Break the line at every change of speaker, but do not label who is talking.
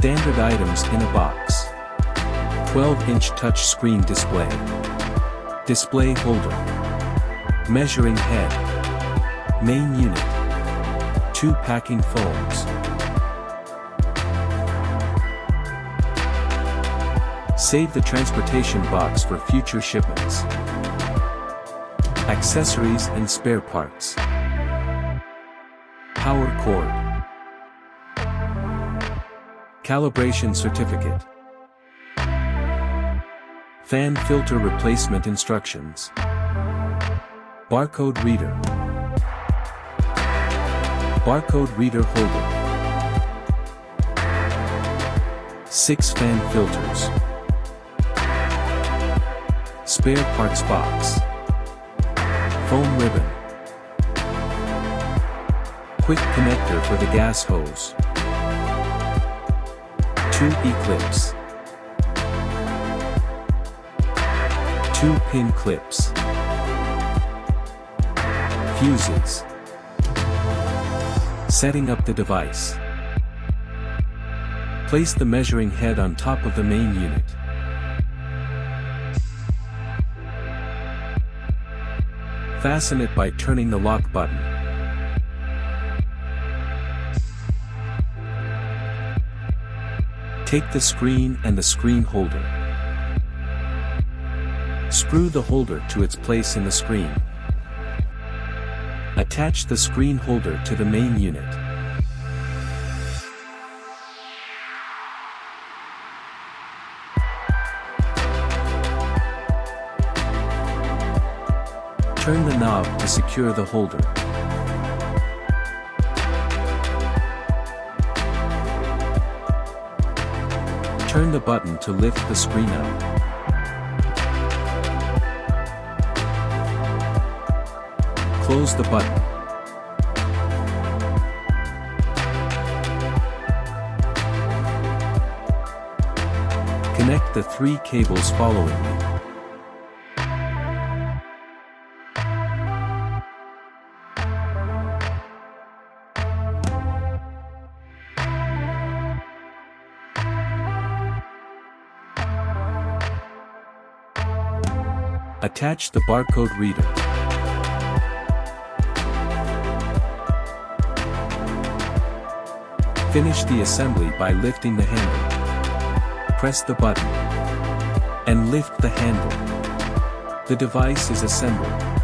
Standard items in a box. 12-inch touchscreen display. Display holder. Measuring head. Main unit. 2 packing foams. Save the transportation box for future shipments. Accessories and spare parts. Power cord. Calibration certificate. Fan filter replacement instructions. Barcode reader. Barcode reader holder. 6 fan filters. Spare parts box. Foam ribbon. Quick connector for the gas hose. 2 E-clips. 2 pin clips. Fuses. Setting up the device. Place the measuring head on top of the main unit. Fasten it by turning the lock button. Take the screen and the screen holder. Screw the holder to its place in the screen. Attach the screen holder to the main unit. Turn the knob to secure the holder. Turn the button to lift the screen up. Close the button. Connect the 3 cables following. Attach the barcode reader. Finish the assembly by lifting the handle. Press the button and lift the handle. The device is assembled.